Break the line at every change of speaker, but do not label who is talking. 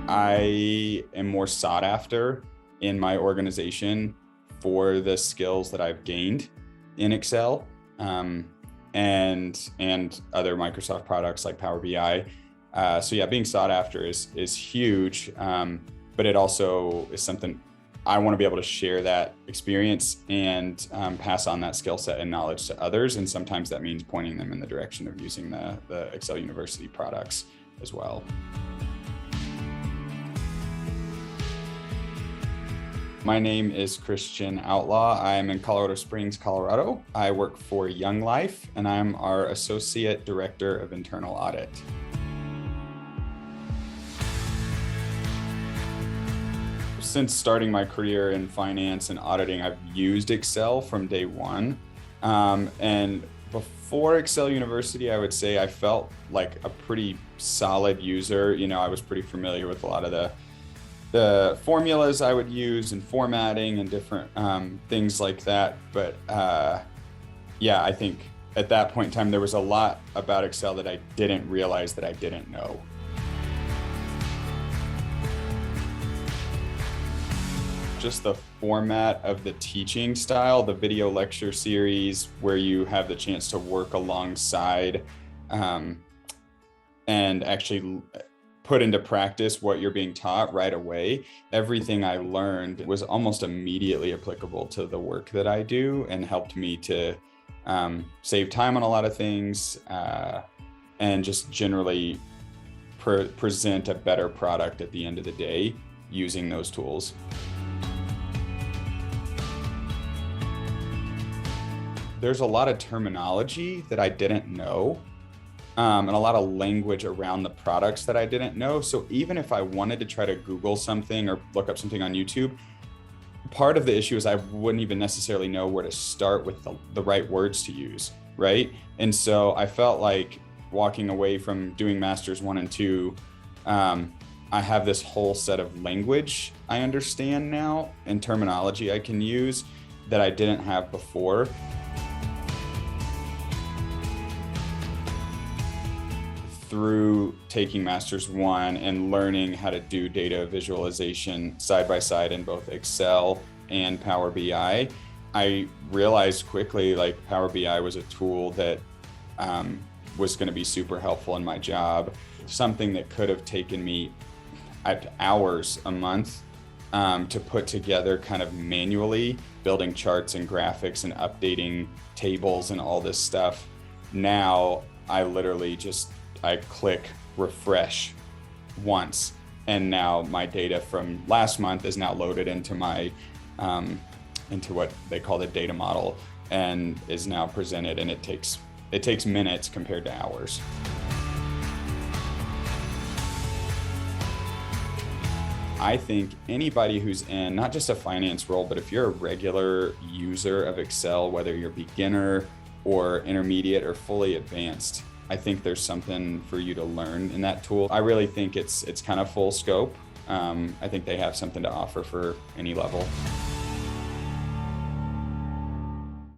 I am more sought after in my organization for the skills that I've gained in Excel, and other Microsoft products like Power BI. So yeah, being sought after is huge, but it also is something I want to be able to share that experience and pass on that skill set and knowledge to others. And sometimes that means pointing them in the direction of using the Excel University products as well. My name is Christian Outlaw. I'm in Colorado Springs, Colorado. I work for Young Life, and I'm our Associate Director of Internal Audit. Since starting my career in finance and auditing, I've used Excel from day one. And before Excel University, I would say I felt like a pretty solid user. You know, I was pretty familiar with a lot of the formulas I would use and formatting and different things like that. But yeah, I think at that point in time, there was a lot about Excel that I didn't realize that I didn't know. Just the format of the teaching style, the video lecture series where you have the chance to work alongside and actually put into practice what you're being taught right away. Everything I learned was almost immediately applicable to the work that I do and helped me to save time on a lot of things and just generally present a better product at the end of the day using those tools. There's a lot of terminology that I didn't know. And a lot of language around the products that I didn't know. So even if I wanted to try to Google something or look up something on YouTube, part of the issue is I wouldn't even necessarily know where to start with the right words to use, right? And so I felt like walking away from doing Masters 1 and 2, I have this whole set of language I understand now and terminology I can use that I didn't have before. Through taking Masters 1 and learning how to do data visualization side by side in both Excel and Power BI, I realized quickly like Power BI was a tool that was going to be super helpful in my job. Something that could have taken me hours a month to put together kind of manually, building charts and graphics and updating tables and all this stuff. Now I literally I click refresh once, and now my data from last month is now loaded into my into what they call the data model and is now presented, and it takes minutes compared to hours. I think anybody who's in not just a finance role, but if you're a regular user of Excel, whether you're beginner or intermediate or fully advanced, I think there's something for you to learn in that tool. I really think it's kind of full scope. I think they have something to offer for any level.